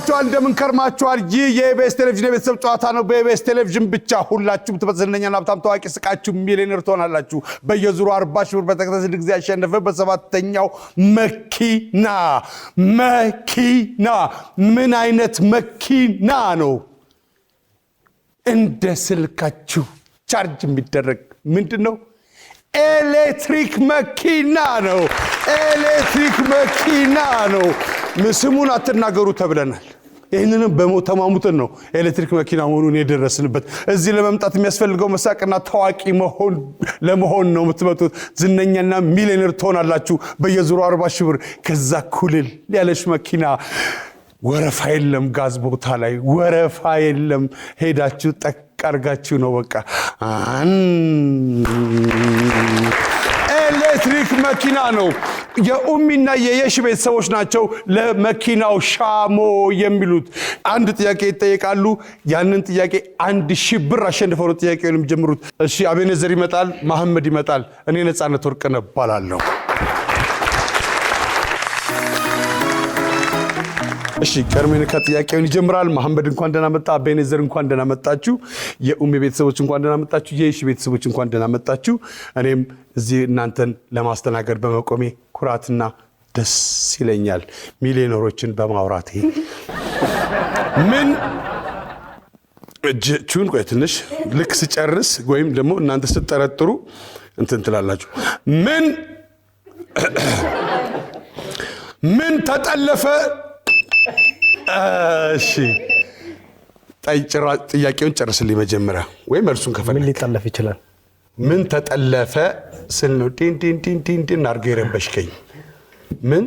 ውላችኋል እንደምን ከርማችኋል ይህ የኢቢኤስ ቴሌቪዥን የቤተሰብ ጨዋታ ነው በኢቢኤስ ቴሌቪዥን ብቻ ሁላችሁም ትበዝነኛና ሀብታም ታዋቂ ስቃችሁ ሚሊዮነር ትሆናላችሁ በየዙሩ 40 ሺህ ብር በተከታታይ ጊዜ ያሸነፈ በሰባተኛው መኪና ምን አይነት መኪና ነው እንደ ስልካችሁ ቻርጅ የሚደረግ ምንድነው ኤሌክትሪክ መኪና ነው ስሙን አትናገሩ ተብለናል ይሄንንም በሞተማሙትን ነው ኤሌክትሪክ መኪና መሆኑን የደረስንበት እዚህ ለመምጣት የሚያስፈልገው መሳቅና ታዋቂ ለመሆን ነው የምትመጡት ዝነኛና ሚሊዮነር ትሆናላችሁ በየዙሩ 40 ሺህ ብር ከዛ ኩልል ያለሽ መኪና ወረፋ የለም ጋዝ ቦታ ላይ ወረፋ የለም ሄዳችሁ ጠቃርጋችሁ ነው በቃ ኤሌክትሪክ መኪና ነው የኡሚና የየሽ ቤተሰቦች ናቸው ለመኪናው ሻሞ የሚሉት አንድ ጥያቄ ይጠይቃሉ ያንን ጥያቄ 1000 ብር አሸንፈው ነው ጥያቄውን የሚጀምሩት እሺ አቤኔዘር ይመጣል መሐመድ ይመጣል እኔ ነፃነት ወርቅነህ ባላለሁ እሺ ከርሜን ከጥያቄውን ይጀምራል መሐመድ እንኳን ደህና መጣ አቤኔዘር እንኳን ደህና መጣችሁ የኡሚ ቤተሰቦች እንኳን ደህና መጣችሁ የየሽ ቤተሰቦች እንኳን ደህና መጣችሁ እኔም እዚህ እናንተን ለማስተናገድ በመቆሜ ኩራትና ደስ ይለኛል ሚሊዮነሮችን በማውራቴ ምን ቹን ቆይ ትንሽ ልክ ሲጨርስ ወይም ደግሞ እናንተ ስትጠረጥሩ እንትን ትላላችሁ ምን ተጠለፈ እሺ ጥያቄውን ጨርስልኝ መጀመሪያ ወይ መልሱን ከፈለክ ምን ሊጠለፍ ይችላል ምን ተጠለፈ ስልነው ቲን አርገ ይረበሽከኝ ምን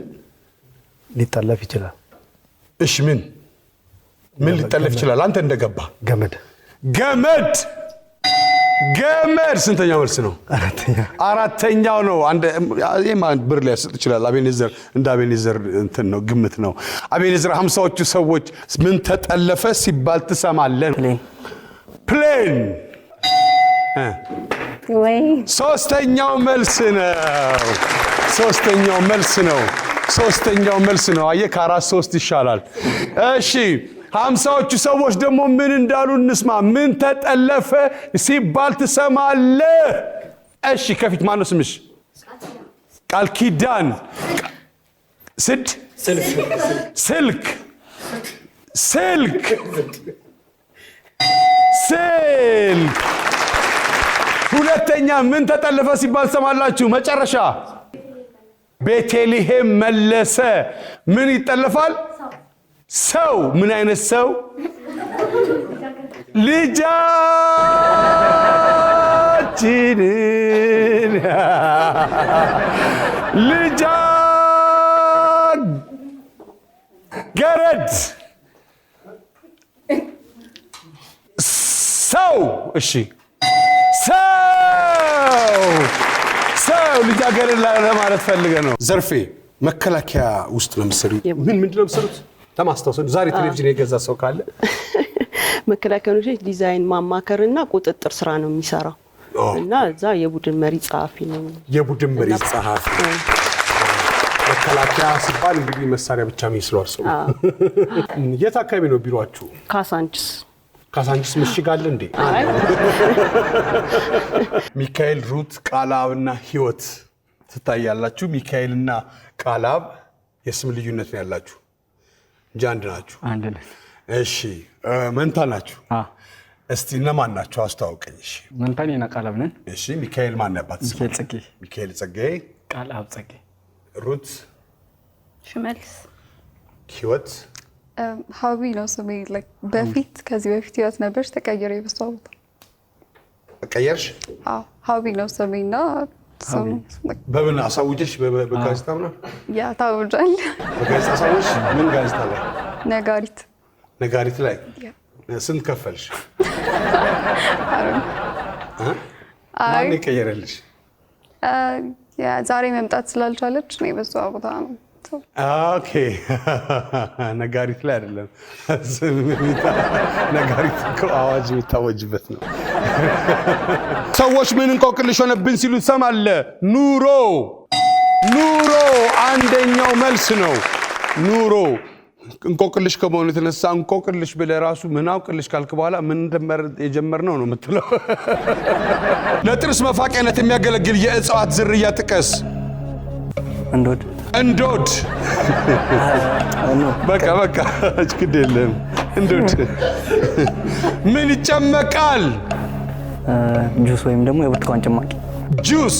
ሊጠለፍ ይችላል እሺ ምን ሊጠለፍ ይችላል አንተ እንደገባ ገመድ ስንተኛው መልስ ነው አራተኛው ነው አንድ የማን ብር ሊያስጥ ይችላል አቤኔዘር እንደ አቤኔዘር እንትን ነው ግምት ነው አቤኔዘር 50ዎቹ ሰዎች ምን ተጠለፈ ሲባል ትሰማለን ፕሌን ወይ ሶስተኛው መልስ ነው አየ ከአራት 3 ይሻላል እሺ 50ዎቹ ሰዎች ደግሞ ምን እንዳሉ እንስማ ምን ተጠለፈ ሲባል ትሰማለህ እሺ ከፊት ማን ነው ስምሽ ቃል ኪዳን ስልክ ሁለተኛ ምን ተጠለፈ ሲባል ትሰማላችሁ መጨረሻ ቤተልሔም መለሰ ምን ይጠለፋል ሰው ምን አይነት ሰው ልጃችን ገረድ ሰው እሺ ሰው ልጃገረድ ለማለት ፈልገ ነው ዘርፌ መከላከያ ውስጥ ነው የምትሰሩት ምንድነው የምትሰሩት ተማስተውሰን ዛሬ ቴሌቪዥን የገዛ ሰው ካለ መከላከያዎች ዲዛይን ማማከርና ቁጥጥር ስራ ነው የሚሰራው እና እዛ የቡድን መሪ ጸሐፊ ነው መከላከያ ሲባል እንግዲህ መሳሪያ ብቻ የሚስለው አርሰው የት አካባቢ ነው ቢሮአችሁ ካሳንችስ ምሽግ አለ እንዴ ሚካኤል ሩት ቃላብና ህይወት ትታያላችሁ ሚካኤልና ቃላብ የስም ልዩነት ነው ያላችሁ ጃንድ ናችሁ አንድ ነን እሺ መንታ ናችሁ እስቲ እነማን ናችሁ አስተዋውቀኝ እሺ መንታኔና ቃላብ ነን እሺ ሚካኤል ማን ነበር ሚካኤል ጸጌ ቃላብ ጸጌ ሩት ሽመልስ ህይወት ሀቢ ነው ስሜ በፊት ከዚህ በፊት ህይወት ነበር ተቀየረ ይበሳውታ ቀየርሽ ሀቢ ነው ስሜና በምን አሳውጀሽ በጋዜጣ ነው ያ ታውጃል በጋዜጣ አሳውሽ ምን ጋዜጣ ላይ ነጋሪት ላይ ስንት ከፈልሽ ማን ይቀየረልሽ ያ ዛሬ መምጣት ስላልቻለች ነው በሷ ቦታ ነው ኦኬ ነጋሪት ላይ አይደለም ነጋሪት አዋጅ የሚታወጅበት ነው ሰዎች ምን እንቆቅልሽ ሆነብን ሲሉ ሰማለ ኑሮ አንደኛው መልስ ነው ኑሮ እንቆቅልሽ ከመሆኑ የተነሳ እንቆቅልሽ ብለህ ራሱ ምን አውቅልሽ ካልክ በኋላ ምን እንደመር የጀመርነው ነው የምትለው። ለጥርስ መፋቂያነት የሚያገለግል የእጽዋት ዝርያ ጥቀስ። እንዶድ በቃ እችግድ የለም። እንዶድ ምን ይጨመቃል? ጁስ ወይም ደግሞ የብርቱካን ጭማቂ። ጁስ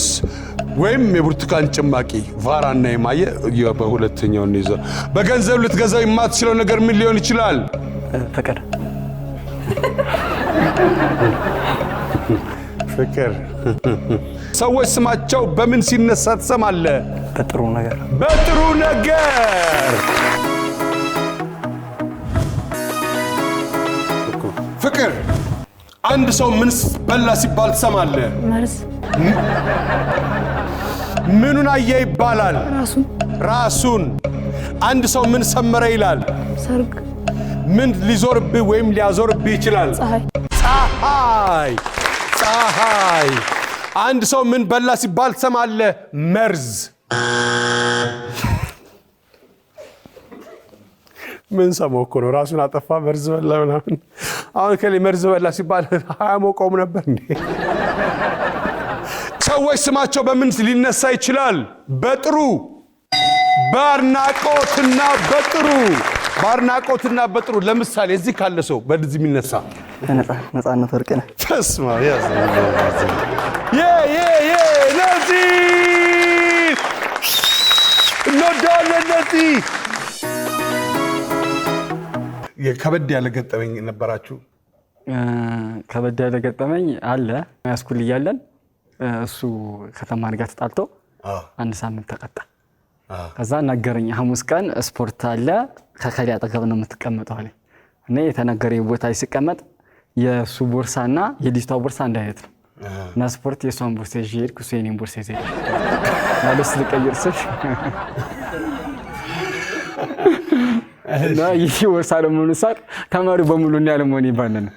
ወይም የብርቱካን ጭማቂ። ቫራና የማየ በሁለተኛው ነው ይዘው። በገንዘብ ልትገዛው የማትችለው ነገር ምን ሊሆን ይችላል? ፍቅር። ፍቅር። ሰዎች ስማቸው በምን ሲነሳ ትሰማለህ? በጥሩ ነገር። በጥሩ ነገር። ፍቅር። አንድ ሰው ምን በላ ሲባል ትሰማለህ? መርዝ። ምኑን አየ ይባላል? ራሱን። አንድ ሰው ምን ሰመረ ይላል? ሰርግ። ምን ሊዞርብህ ወይም ሊያዞርብህ ይችላል? ፀሐይ። አንድ ሰው ምን በላ ሲባል ትሰማለህ? መርዝ። ምን ሰማው እኮ ነው ራሱን አጠፋ መርዝ በላ ምናምን። አሁን ከሌ መርዝ በላ ሲባል አያሞቀውም ነበር እንዴ? ሰዎች ስማቸው በምን ሊነሳ ይችላል? በጥሩ። ባርናቆትና በጥሩ። ለምሳሌ እዚህ ካለ ሰው በዚህ የሚነሳ ነፃነት ወርቅነህ። ተስማ ያዝ ነዚህ ነዚህ። ከበድ ያለ ገጠመኝ ነበራችሁ? ከበድ ያለ ገጠመኝ አለ። ያስኩል እያለን እሱ ከተማሪ ጋር ተጣልቶ አንድ ሳምንት ተቀጣ። ከዛ ነገረኝ። ሐሙስ ቀን ስፖርት አለ ከከሌ አጠገብ ነው የምትቀመጠው አለኝ። እኔ የተነገረኝ ቦታ ሲቀመጥ የሱ ቦርሳና የልጅቷ ቦርሳ አንድ አይነት ነው። እና ስፖርት የሷን ቦርሳ ይዤ ሄድኩ፣ እሱ የኔን ቦርሳ ይዤ ሄድኩ። ልብስ ልቀይር ስል እና ይህ ቦርሳ ደግሞ ንሳቅ ተማሪው በሙሉ እና ያለመሆን ይባላል።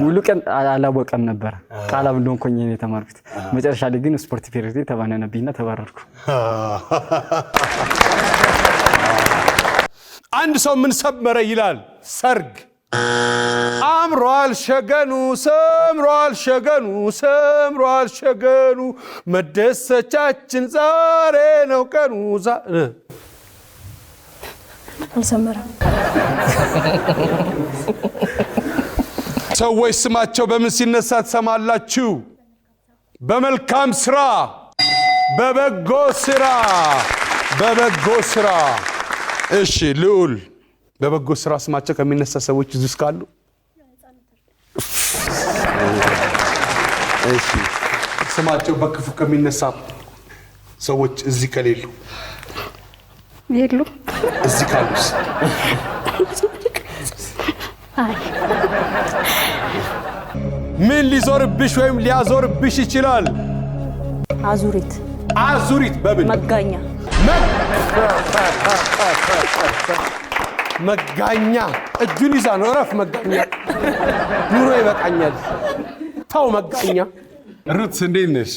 ሙሉ ቀን አላወቀም ነበር ቃላብ እንደሆንኩኝ እኔ ተማርኩት። መጨረሻ ላይ ግን ስፖርት ፔሬድ ተባነነብኝና ተባረርኩ። አንድ ሰው ምን ሰመረ ይላል? ሰርግ። አምሯል ሸገኑ ሰምሯል ሸገኑ መደሰቻችን ዛሬ ነው ቀኑ። አልሰመረም። ሰዎች ስማቸው በምን ሲነሳ ትሰማላችሁ? በመልካም ስራ፣ በበጎ ስራ። እሺ ልዑል፣ በበጎ ስራ ስማቸው ከሚነሳ ሰዎች እዚህ ውስጥ ካሉ? እሺ ስማቸው በክፉ ከሚነሳ ሰዎች እዚህ ከሌሉ? የሉ። እዚህ ካሉስ? ምን ሊዞርብሽ ወይም ሊያዞርብሽ ይችላል? አዙሪት። በምን? መጋኛ። እጁን ይዛ ነው። እረፍ መጋኛ። ኑሮ ይበቃኛል። ተው መጋኛ። ሩት እንዴት ነሽ?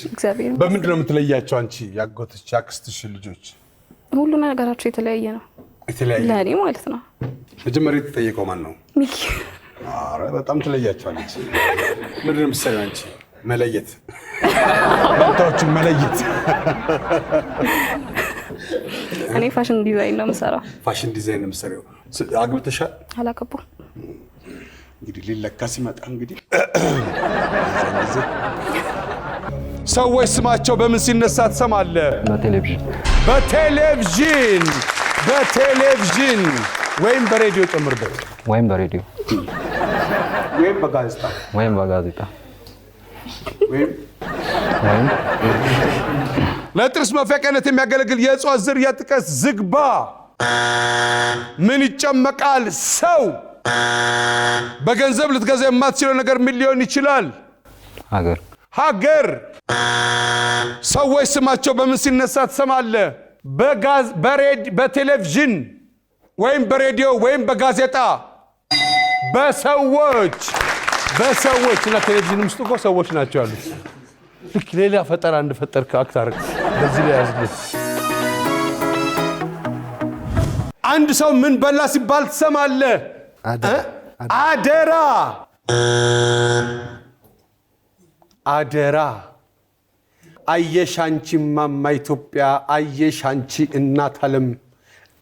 በምንድን ነው የምትለያቸው አንቺ ያጎትሽ ያክስትሽ ልጆች? ሁሉ ነገራቸው የተለያየ ነው። ለእኔ ማለት ነው። መጀመሪያ የተጠየቀው ማን ነው? ሚኪ። አረ በጣም ትለያቸዋለች። ምንድን ነው የምትሰሪው አንቺ? መለየት። ቦታዎችን መለየት። እኔ ፋሽን ዲዛይን ነው የምሰራው። ፋሽን ዲዛይን ነው የምሰራው። አግብተሻል? አላገባም። እንግዲህ ሊለካ ሲመጣ እንግዲህ ሰዎች ስማቸው በምን ሲነሳ ትሰማለህ? በቴሌቪዥን ወይም በሬዲዮ ጨምርበት። ወይም በሬዲዮ ወይም በጋዜጣ ወይም ለጥርስ መፋቂያነት የሚያገለግል የእጽዋት ዝርያ ጥቀስ። ዝግባ። ምን ይጨመቃል? ሰው። በገንዘብ ልትገዛ የማትችለው ነገር ምን ሊሆን ይችላል? ሀገር። ሰዎች ስማቸው በምን ሲነሳ ትሰማለህ? በቴሌቪዥን ወይም በሬዲዮ ወይም በጋዜጣ። በሰዎች እና ቴሌቪዥን ውስጥ እኮ ሰዎች ናቸው ያሉት። ልክ ሌላ ፈጠራ እንደፈጠርክ አክት አድርግ። በዚህ ላይ ያዝልህ። አንድ ሰው ምን በላ ሲባል ትሰማለህ? አደራ አደራ። አየሽ አንቺ ማማ ኢትዮጵያ፣ አየሽ አንቺ እናት ዓለም፣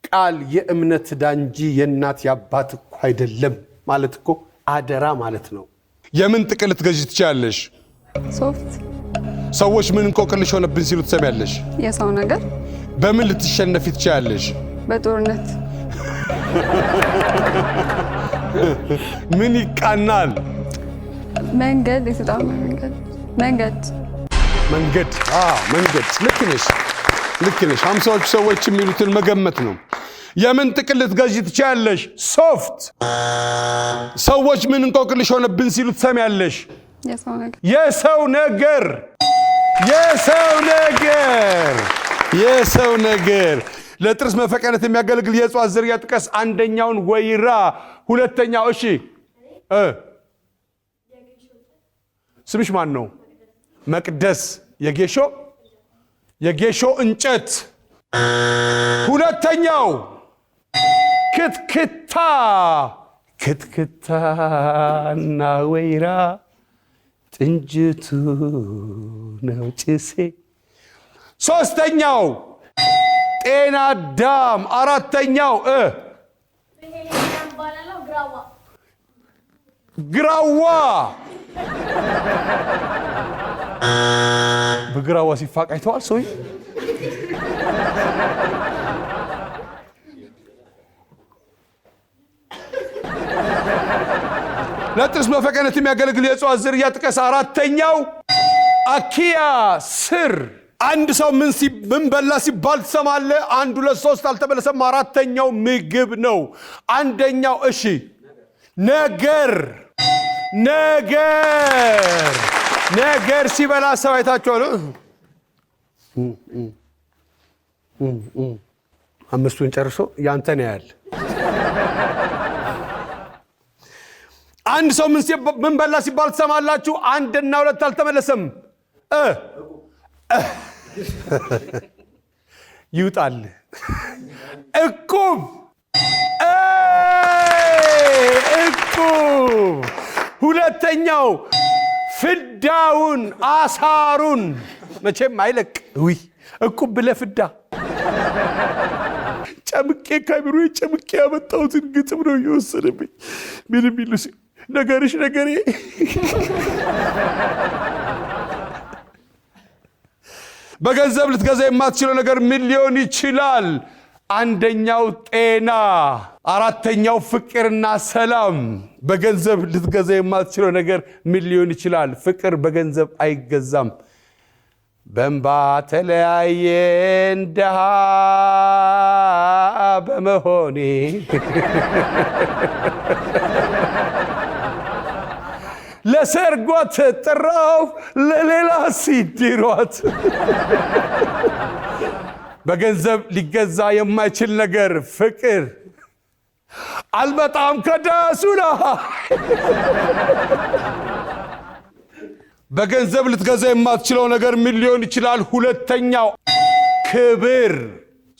ቃል የእምነት ዳንጂ የእናት ያባት እኮ አይደለም ማለት እኮ አደራ ማለት ነው። የምን ጥቅል ልትገዢ ትችያለሽ? ሶፍት። ሰዎች ምን እንቆቅልሽ ሆነብን ሲሉ ትሰሚያለሽ? የሰው ነገር። በምን ልትሸነፊ ትችያለሽ? በጦርነት። ምን ይቃናል? መንገድ። የተጣመ መንገድ። መንገድ። መንገድ። ልክ ነሽ። 50ዎቹ ሰዎች የሚሉትን መገመት ነው። የምን ጥቅል ልትገዢ ትችያለሽ? ሶፍት። ሰዎች ምን እንቆቅልሽ ሆነብን ሲሉ ትሰሚያለሽ? የሰው ነገር። ለጥርስ መፈቀነት የሚያገለግል የእጽዋት ዝርያ ጥቀስ። አንደኛውን ወይራ፣ ሁለተኛው እሺ ስምሽ ማን ነው? መቅደስ። የጌሾ እንጨት። ሁለተኛው ክትክታና ወይራ ጥንጅቱ ነው ጭሴ። ሶስተኛው ጤና አዳም። አራተኛው ግራዋ። በግራዋ ሲፋቅ አይተዋል ሰው? ለጥርስ መፈቀነት የሚያገለግል የእጽዋት ዝርያ ጥቀስ። አራተኛው አኪያ ስር። አንድ ሰው ምን በላ ሲባል ትሰማለህ? 1 2 3 አልተመለሰም። አራተኛው ምግብ ነው። አንደኛው እሺ ነገር ሲበላ ሰው አይታችኋል? አምስቱን ጨርሶ ያንተን ያያል። አንድ ሰው ምን በላ ሲባል ትሰማላችሁ? 1 እና 2 አልተመለሰም። ይውጣል። እቁብ። ሁለተኛው ፍዳውን አሳሩን መቼም አይለቅ። እቁብ ብለህ ፍዳ። ጨምቄ ያመጣሁትን ግጥም ነው እየወሰደብኝ። ምንም ይሉ ነገሬ በገንዘብ ልትገዛ የማትችለው ነገር ምን ሊሆን ይችላል? አንደኛው ጤና፣ አራተኛው ፍቅርና ሰላም። በገንዘብ ልትገዛ የማትችለው ነገር ምን ሊሆን ይችላል? ፍቅር በገንዘብ አይገዛም። በእንባ ተለያየን ድሃ በመሆኔ ለሰርጓት ጠራው ለሌላ ሲድሯት። በገንዘብ ሊገዛ የማይችል ነገር ፍቅር። አልበጣም ከዳሱና በገንዘብ ልትገዛ የማትችለው ነገር ምን ሊሆን ይችላል? ሁለተኛው ክብር፣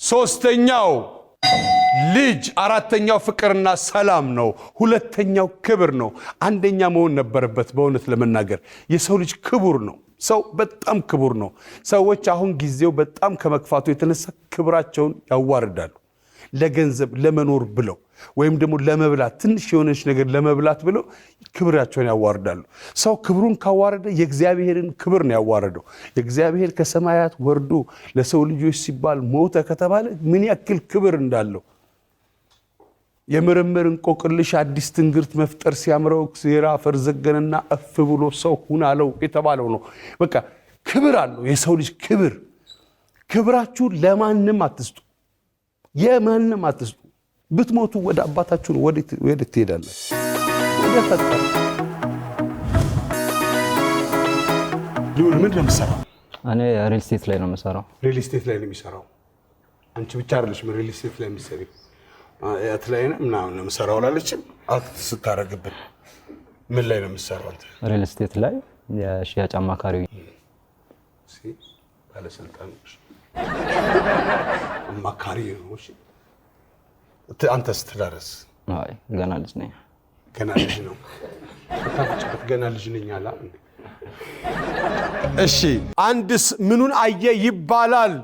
ሶስተኛው ልጅ፣ አራተኛው ፍቅርና ሰላም ነው። ሁለተኛው ክብር ነው። አንደኛ መሆን ነበረበት። በእውነት ለመናገር የሰው ልጅ ክቡር ነው። ሰው በጣም ክቡር ነው። ሰዎች አሁን ጊዜው በጣም ከመክፋቱ የተነሳ ክብራቸውን ያዋርዳሉ። ለገንዘብ ለመኖር ብለው ወይም ደግሞ ለመብላት ትንሽ የሆነች ነገር ለመብላት ብለው ክብራቸውን ያዋርዳሉ። ሰው ክብሩን ካዋረደ የእግዚአብሔርን ክብር ነው ያዋረደው። የእግዚአብሔር ከሰማያት ወርዶ ለሰው ልጆች ሲባል ሞተ ከተባለ ምን ያክል ክብር እንዳለው የምርምር እንቆቅልሽ አዲስ ትንግርት መፍጠር ሲያምረው ዜራ ፈርዘገንና እፍ ብሎ ሰው ሁን አለው የተባለው ነው። በቃ ክብር አለው የሰው ልጅ ክብር። ክብራችሁ ለማንም አትስጡ፣ የማንም አትስጡ። ብትሞቱ ወደ አባታችሁ ወደ ትሄዳላችሁ፣ ወደ ፈጣሪ። ምን ለምሰራው? እኔ ሪል ስቴት ላይ ነው የምሰራው። ሪል ስቴት ላይ ነው የሚሰራው። አንቺ ብቻ አይደለሽም ሪል ስቴት ላይ የምትሰሪው። አትላይና ምናምን ነው የምሰራው ላለችም ስታረግብን። ምን ላይ ነው የምሰራው አንተ? ሪል ስቴት ላይ የሽያጭ አማካሪ። ባለስልጣኖች አማካሪ ነው። እሺ አንተስ ትዳርስ? አይ ገና ልጅ ነኝ። ገና ልጅ ነው። ታፍጭበት ገና ልጅ ነኝ አላ። እሺ አንድስ ምኑን አየ ይባላል?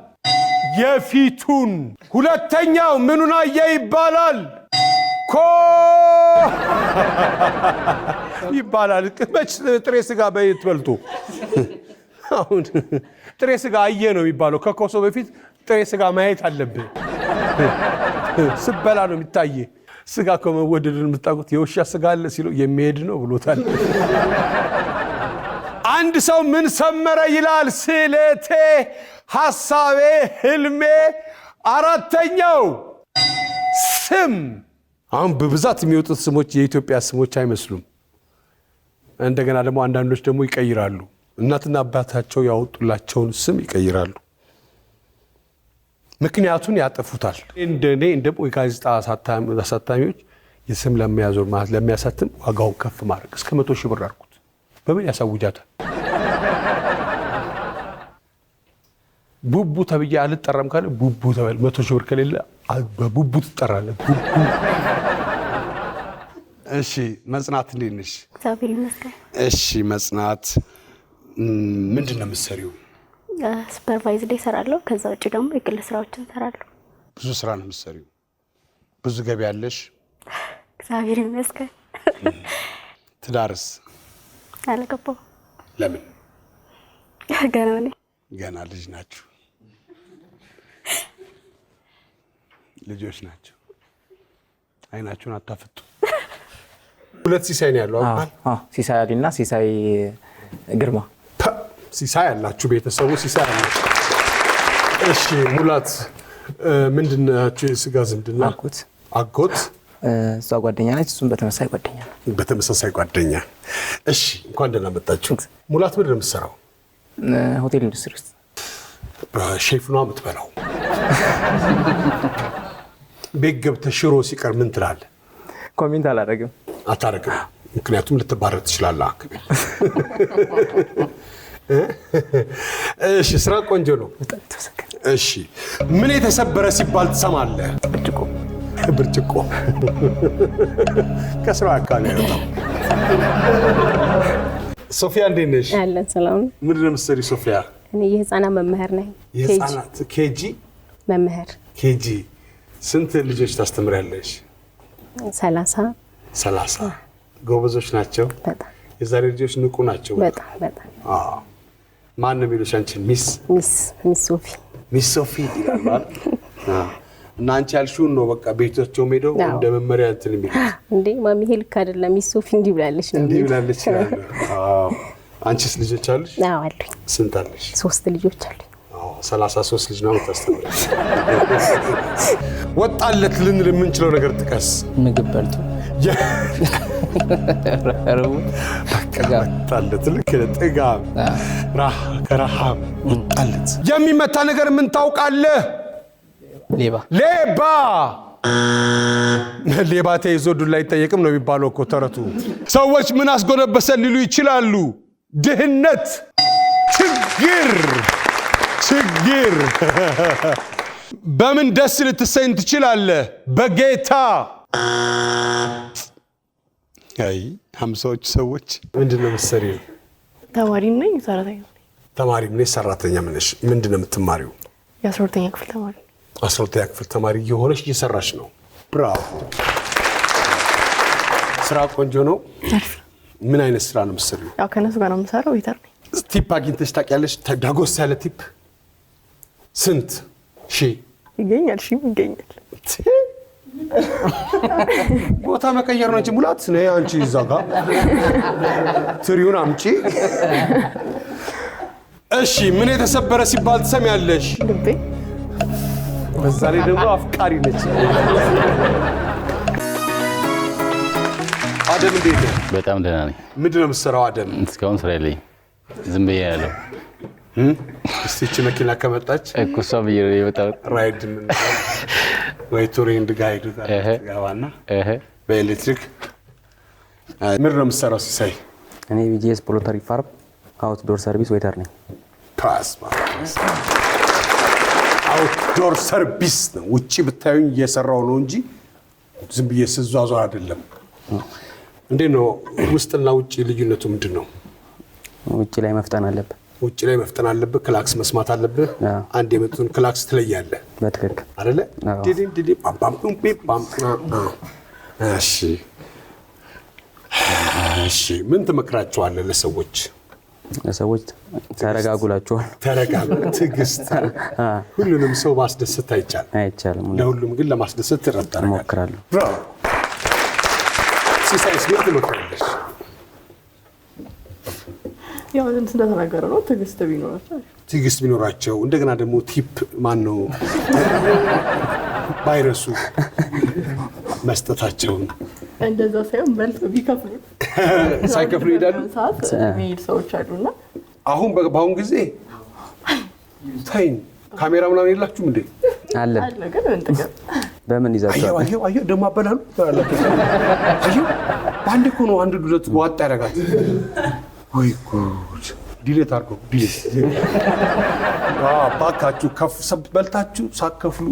የፊቱን። ሁለተኛው ምኑን አየ ይባላል? ይባላል። መች ጥሬ ስጋ በየት በልቶ አሁን ጥሬ ስጋ አየ ነው የሚባለው። ከኮሶ በፊት ጥሬ ስጋ ማየት አለብህ። ስበላ ነው የሚታየ። ስጋ ከመወደድን የምታውቁት የውሻ ስጋ አለ ሲለው የሚሄድ ነው ብሎታል። አንድ ሰው ምን ሰመረ ይላል? ስሌቴ፣ ሐሳቤ፣ ህልሜ። አራተኛው ስም። አሁን በብዛት የሚወጡት ስሞች የኢትዮጵያ ስሞች አይመስሉም። እንደገና ደግሞ አንዳንዶች ደግሞ ይቀይራሉ። እናትና አባታቸው ያወጡላቸውን ስም ይቀይራሉ። ምክንያቱን ያጠፉታል። እንደኔ እንደ ጋዜጣ አሳታሚዎች የስም ለሚያዞር ማለት ለሚያሳትም ዋጋውን ከፍ ማድረግ እስከ 100,000 ብር አድርጉት። በምን ያሳውጃታል? ቡቡ ተብዬ አልጠራም ካለ ቡቡ ተበል። 100,000 ብር ከሌለ በቡቡ ትጠራለህ። ቡቡ። እሺ መጽናት እንዴት ነሽ? እግዚአብሔር ይመስገን። እሺ መጽናት ምንድን ነው የምትሰሪው? ሱፐርቫይዝ ላይ እሰራለሁ። ከዛ ውጭ ደግሞ የግል ስራዎችን እሰራለሁ። ብዙ ስራ ነው የምትሰሪው። ብዙ ገቢ ያለሽ? እግዚአብሔር ይመስገን። ትዳርስ? አልገባሁም። ለምን? ገና ነኝ። ገና ልጅ ናችሁ። ልጆች ናቸው። አይናችሁን አታፍጡ። ሁለት ሲሳይ ነው ያለው። ሲሳይ አሊና ሲሳይ ግርማ። ሲሳይ ያላችሁ ቤተሰቡ ሲሳይ ያላችሁ። እሺ ሙላት ምንድናችሁ? የስጋ ዝምድና? አጎት። እሷ ጓደኛ ነች፣ እሱም በተመሳሳይ ጓደኛ ነው። በተመሳሳይ ጓደኛ። እሺ እንኳን ደህና መጣችሁ። ሙላት ምንድን ነው የምትሰራው? ሆቴል ኢንዱስትሪ ውስጥ ሼፍ ነው የምትበላው። ቤት ገብተህ ሽሮ ሲቀር ምን ትላለህ? ኮሜንት አላደርግም። አታደርግም? ምክንያቱም ልትባረር ትችላለህ። እሺ ስራ ቆንጆ ነው። እሺ ምን የተሰበረ ሲባል ትሰማለህ? ብርጭቆ። ከስራው አካል ያወጣው። ሶፊያ እንዴት ነሽ? አለን ሰላም። ምንድን ነው የምትሰሪው ሶፊያ? እኔ የህፃናት መምህር ነኝ። የህፃናት ኬጂ መምህር። ኬጂ ስንት ልጆች ታስተምሪያለሽ? 30 ጎበዞች ናቸው። በጣም የዛሬ ልጆች ንቁ ናቸው። በጣም ማን ነው የሚሉሽ አንቺን? ሚስ ሶፊ። ሚስ ሶፊ ይላል። እና አንቺ ያልሽውን ነው በቃ ቤታቸው ሄደው እንደ መመሪያ እንትን የሚሉት። እንዴ ማሚ ይሄ ልክ አይደለም፣ ሚስ ሶፊ እንዲህ ብላለች ነው። እንዲህ ብላለች ይላል። አንቺስ ልጆች አሉሽ? አዎ አሉኝ። ስንት አለሽ? 3 ልጆች አሉኝ። 33 ልጅ ነው የምታስተምረው። ወጣለት ልንል የምንችለው ነገር ጥቀስ። ምግብ በልቶ ወጣለት። ልክ ጥጋብ ከረሃብ ወጣለት። የሚመታ ነገር ምን ታውቃለህ? ሌባ ተይዞ ዱላ አይጠየቅም ነው የሚባለው እኮ ተረቱ። ሰዎች ምን አስጎነበሰን ሊሉ ይችላሉ? ድህነት፣ ችግር። በምን ደስ ልትሰኝ ትችላለህ? በጌታ። አይ 50ዎቹ ሰዎች ምንድን ነው የምትሰሪው? ተማሪ ነኝ፣ ሰራተኛ ነኝ። ተማሪ ነኝ፣ ሰራተኛ ነሽ። ምንድን ነው የምትማሪው? የ12ኛ ክፍል ተማሪ። 12ኛ ክፍል ተማሪ እየሆነሽ እየሰራሽ ነው። ብራቮ። ስራ ቆንጆ ነው። ምን አይነት ስራ ነው የምትሰሪው? ያው ከነሱ ጋር ነው የምሰራው። ዌተር ነኝ። ቲፕ አግኝተሽ ታውቂያለሽ? ዳጎስ ያለ ቲፕ ስንት ሺህ ይገኛል? ይገኛል። ቦታ መቀየር ነው እንጂ ሙላት ነይ አንቺ እዛ ጋር ትሪውን አምጪ። እሺ ምን የተሰበረ ሲባል ትሰሚያለሽ? ልቤ። በዛ ላይ ደግሞ አፍቃሪ ነች። አደም እንዴት ነህ? በጣም ደህና ነኝ። ምንድን ነው የምትሰራው አደም? እስካሁን ስራ የለኝም፣ ዝም ብዬ ያለው። እስቲ እቺ መኪና ከመጣች እኩሷ ብዬ የወጣሁት ራይድ ምን ወይ ቱሪንግ ጋይድ ጋዋና በኤሌክትሪክ ምንድን ነው የምትሰራው ሲሳይ? እኔ ቢጂኤስ ፖሎተሪ ፋርም አውትዶር ሰርቪስ ዌተር ነኝ። አውትዶር ሰርቪስ ነው። ውጪ ብታዩኝ እየሰራው ነው እንጂ ዝም ብዬ ስዟዟር አይደለም። እንዴት ነው ውስጥና ውጪ ልዩነቱ ምንድን ነው? ውጪ ላይ መፍጠን አለብህ። ውጪ ላይ መፍጠን አለብህ። ክላክስ መስማት አለብህ። አንድ የመጡን ክላክስ ትለያለህ በትክክል አይደለ? ዲዲ ፓም ፓም ፓም። እሺ እሺ፣ ምን ትመክራቸዋለህ ለሰዎች? ለሰዎች ተረጋጉላቸዋል። ተረጋጉ፣ ትዕግስት። ሁሉንም ሰው ማስደሰት አይቻልም። ለሁሉም ግን ለማስደሰት ትረዳለህ። እሞክራለሁ። ብራቮ። ሲሳይስ ምን ትመክራለሽ? ያው እንደተናገረ ነው ትዕግስት ቢኖራቸው እንደገና ደግሞ ቲፕ ማን ነው ቫይረሱ መስጠታቸውን እንደዛ ሳይሆን በልተው ቢከፍሉ ሳይከፍሉ ይሄዳሉ። የሚሄድ ሰዎች አሉና በአሁን ጊዜ ታይን ካሜራ ምናምን የላችሁም እንዴ? አለ ግን እንጥቀም በምን ይዛቸው አየሁ ደግሞ አበላሉ አየሁ በአንድ እኮ ነው አንድ ዱለት ዋጣ ያደርጋት። ወይ ጉድ! ዲሌት አድርገው ዲሌት። ባካችሁ ከፍ በልታችሁ ሳከፍሉ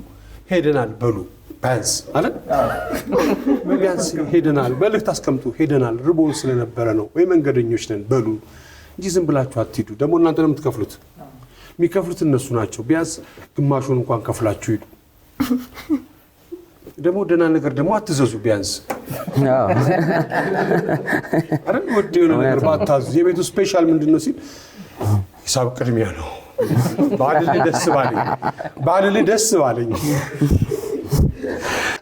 ሄደናል በሉ። ቢያንስ አይደል? ቢያንስ ሄደናል መልእክት አስቀምጡ። ሄደናል ርቦን ስለነበረ ነው ወይ መንገደኞች ነን በሉ እንጂ ዝም ብላችሁ አትሂዱ። ደግሞ እናንተ ነው የምትከፍሉት። የሚከፍሉት እነሱ ናቸው። ቢያንስ ግማሹን እንኳን ከፍላችሁ ሂዱ። ደግሞ ደህና ነገር ደግሞ አትዘዙ። ቢያንስ አይደል? ወደ የሆነ ነገር ባታዙ። የቤቱ ስፔሻል ምንድነው ሲል ሂሳብ ቅድሚያ ነው። ባልል ደስ ባለኝ።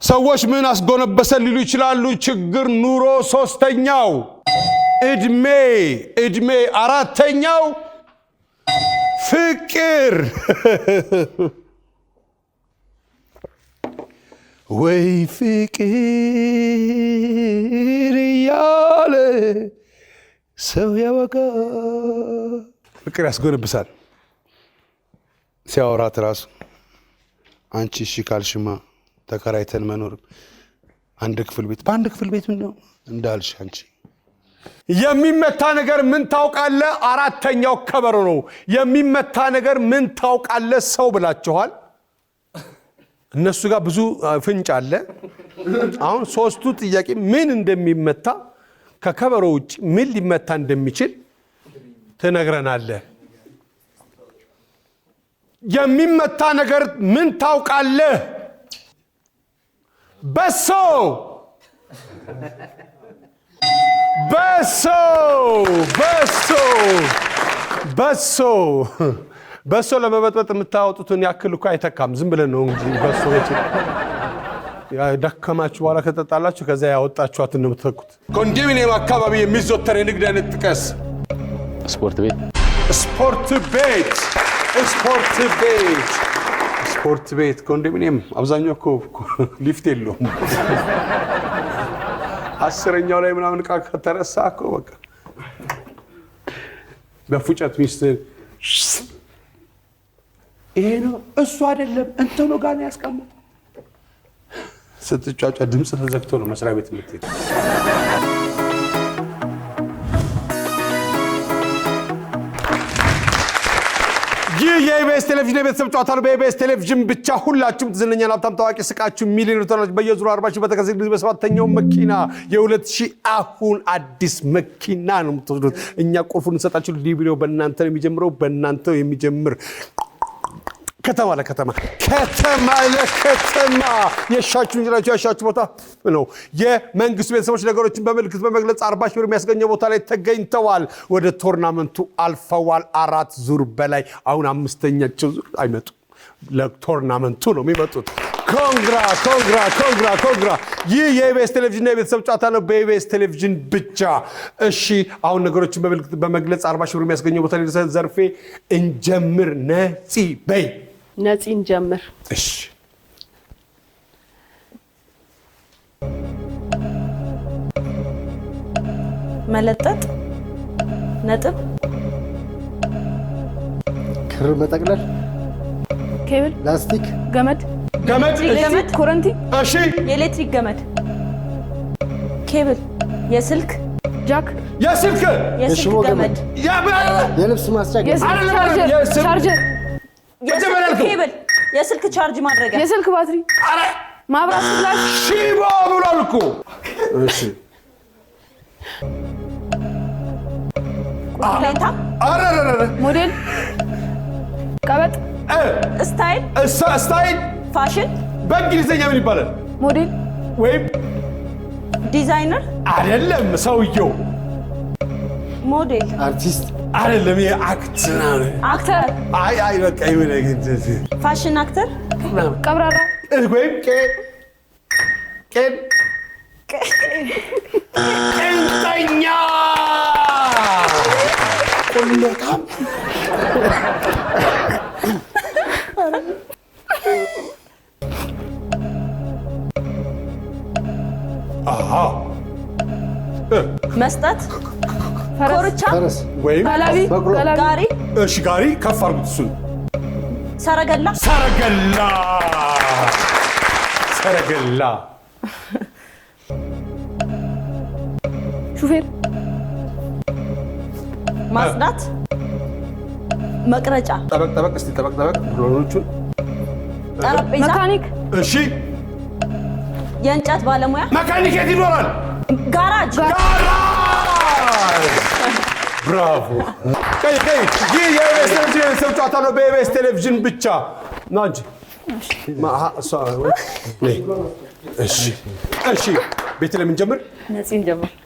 ሰዎች ምን አስጎነበሰን ሊሉ ይችላሉ። ችግር፣ ኑሮ 3ኛው፣ እድሜ 4ኛው፣ ፍቅር። ወይ ፍቅር እያለ ሰው ያወጋ። ፍቅር ያስጎነብሳል ሲያወራት ራሱ። አንቺ እሺ ካልሽማ ተከራይተን መኖር በአንድ ክፍል ቤት ምን ነው እንዳልሽ አንቺ። የሚመታ ነገር ምን ታውቃለህ? 4ኛው ከበሮ ነው። የሚመታ ነገር ምን ታውቃለህ? ሰው ብላችኋል። እነሱ ጋር ብዙ ፍንጭ አለ። አሁን 3ቱ ጥያቄ ምን እንደሚመታ ከከበሮ ውጭ ምን ሊመታ እንደሚችል ትነግረናለህ። የሚመታ ነገር ምን ታውቃለህ? በሶ ለመበጥበጥ የምታወጡትን ያክል እኮ አይተካም። ዝም ብለን ነው እንጂ በሶ ደከማችሁ በኋላ ከጠጣላችሁ ከዛ ያወጣችኋትን ነው የምትተኩት። ኮንዶሚኒየም አካባቢ የሚዘወተር የንግድ አይነት ጥቀስ። ስፖርት ቤት ኮንዶሚኒየም አብዛኛው እኮ ሊፍት የለውም። 10ኛው ላይ ምናምን ዕቃ ከተረሳ እኮ በቃ በፉጨት ሚስት ይሄ ነው እሱ አይደለም እንትኑ ጋር ነው ያስቀመጠው ስትጫጫ ድምጽ ተዘግቶ ነው መስሪያ ቤት የምትሄድ። ይህ የኢቢኤስ ቴሌቪዥን የቤተሰብ ጨዋታ ነው። በኢቢኤስ ቴሌቪዥን ብቻ ሁላችሁም ዝነኛና ሀብታም ታዋቂ ስቃችሁ ሚሊዮነር ተናች በየዙሩ 40 ሺህ በተከሰተ ጊዜ በ7ኛው መኪና የ2000 አሁን አዲስ መኪና ነው የምትወስዱት። እኛ ቁልፉን እንሰጣችሁ። ሊቢዮ በእናንተ ነው የሚጀምረው። በእናንተ የሚጀምር ከተማ ለከተማ የሻችሁ እንጅላችሁ ያሻችሁ ቦታ ነው። የመንግስት ቤተሰቦች ነገሮችን በምልክት በመግለጽ 40 ሺህ ብር የሚያስገኘው ቦታ ላይ ተገኝተዋል። ወደ ቶርናመንቱ አልፈዋል። 4 ዙር በላይ አሁን 5ኛቸው ዙር አይመጡ ለቶርናመንቱ ነው የሚመጡት። ኮንግራ። ይህ የኢቢኤስ ቴሌቪዥን የቤተሰብ ጨዋታ ነው፣ በኢቢኤስ ቴሌቪዥን ብቻ። እሺ አሁን ነገሮችን በምልክት በመግለጽ 40 ሺህ ብር የሚያስገኘው ቦታ ላይ ዘርፌ እንጀምር። ነፂ በይ። ነፂ እንጀምር። እሺ መለጠጥ፣ ነጥብ፣ ክር መጠቅለል፣ ኬብል፣ ላስቲክ፣ ገመድ፣ ኮረንቲ፣ እሺ የኤሌክትሪክ ገመድ፣ ኬብል፣ የስልክ ጃክ፣ የስልክ ገመድ፣ የልብስ ማስጫ፣ ቻርጀር፣ ኬብል፣ የስልክ ቻርጅ ማድረጊያ፣ የስልክ ባትሪ፣ ማብራት ፍላሽ ሽቦ ብሏል እኮ። እሺ ቁሌታ አረረረ ሞዴል ቀበጥ ስታይል ስታይል ፋሽን በእንግሊዝኛ ምን ይባላል? ሞዴል ወይም ዲዛይነር አይደለም ሰውየው ሞዴል አርቲስት አይደለም የአክተር አክተር አይ በቃ ይሁን ፋሽን አክተር ቀብራራ ወይም ቄንጠኛ ቁልሌታም መስጠት ኮርቻ ወይም ጋሪ እሺ ጋሪ ከፍ አድርጉት እሱን ሰረገላ ሹፌር ማጽዳት መቅረጫ ጠበቅ እስቲ ጠበቅ ብሎኖቹን ጠረጴዛ መካኒክ እሺ የእንጨት ባለሙያ መካኒክ የት ይኖራል? ጋራጅ ብራቮ ይህ የኢቢኤስ ቴሌቪዥን የቤተሰብ ጨዋታ ነው። በኢቢኤስ ቴሌቪዥን ብቻ ና እንጂ እሺ ቤት ለምን ጀምር ነፂ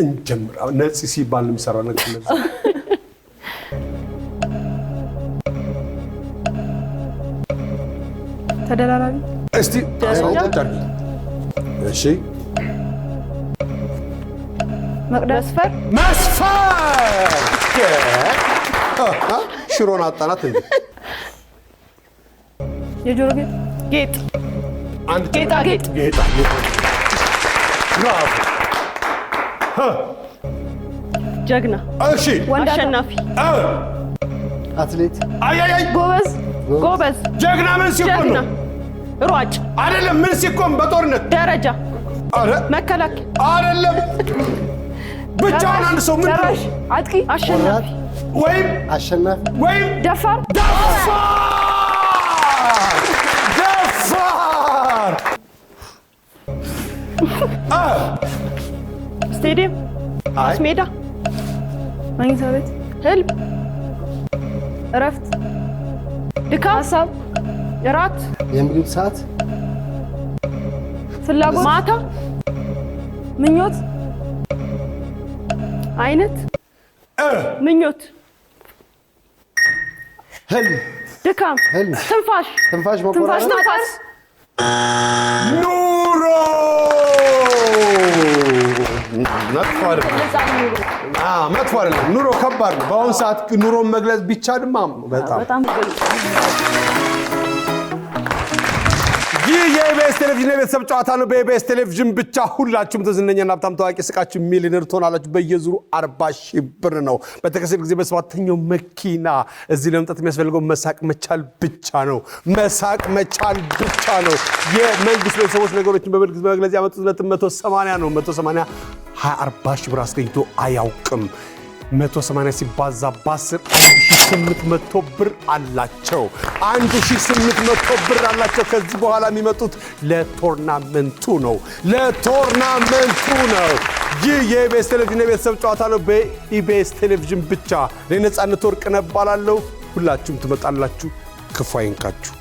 እንጀምር ነፂ ሲባል ነው የሚሰራው ነገር ተደራራቢ እስቲ እሺ መቅደስ መስፈር ሽሮን አጣናት እንዴ የጆሮ ጌጥ አንድ ጌጣጌጥ ብራቮ ጀግና እሺ አሸናፊ አትሌት አይ ጎበዝ ጀግና ምን ሲቆም ነው? ሯጭ አይደለም ምን ሲቆም በጦርነት ደረጃ አረ መከላከያ አይደለም ብቻውን አንድ ሰው ምን ነው? አጥቂ አሸናፊ ወይም ደፋር ስቴዲየም ሜዳ መኝታ ቤት ህልም እረፍት ድካም ሀሳብ እራት የምግብ ሰዓት ፍላጎት ማታ ምኞት አይነት ምኞት ህልም ድካም ትንፋሽ መቆራረጥ ኑሮ መጥፎ አይደለም። ኑሮ ከባድ ነው። በአሁኑ ሰዓት ኑሮን መግለጽ ቢቻልማ በጣም ይህ የኢቢኤስ ቴሌቪዥን የቤተሰብ ጨዋታ ነው። በኢቢኤስ ቴሌቪዥን ብቻ ሁላችሁም ተዝነኛና ሀብታም ታዋቂ ስቃችሁ ሚሊዮነር ትሆናላችሁ። በየዙሩ 40,000 ብር ነው። በተከሰተ ጊዜ በሰባተኛው መኪና እዚህ ለመምጣት የሚያስፈልገው መሳቅ መቻል ብቻ ነው። መሳቅ መቻል ብቻ ነው። የመንግስት ቤተሰቦች ነገሮችን በመልክት በመግለጽ ያመጡት 180 ነው። 180 40,000 ብር አስገኝቶ አያውቅም። 180 ሲባዛ በ10 1800 ብር አላቸው። 1800 ብር አላቸው። ከዚህ በኋላ የሚመጡት ለቶርናመንቱ ነው። ይህ የኢቢኤስ ቴሌቪዥን የቤተሰብ ጨዋታ ነው። በኢቢኤስ ቴሌቪዥን ብቻ። ለነጻነት ወርቅነህ እባላለሁ። ሁላችሁም ትመጣላችሁ። ክፉ አይንካችሁ።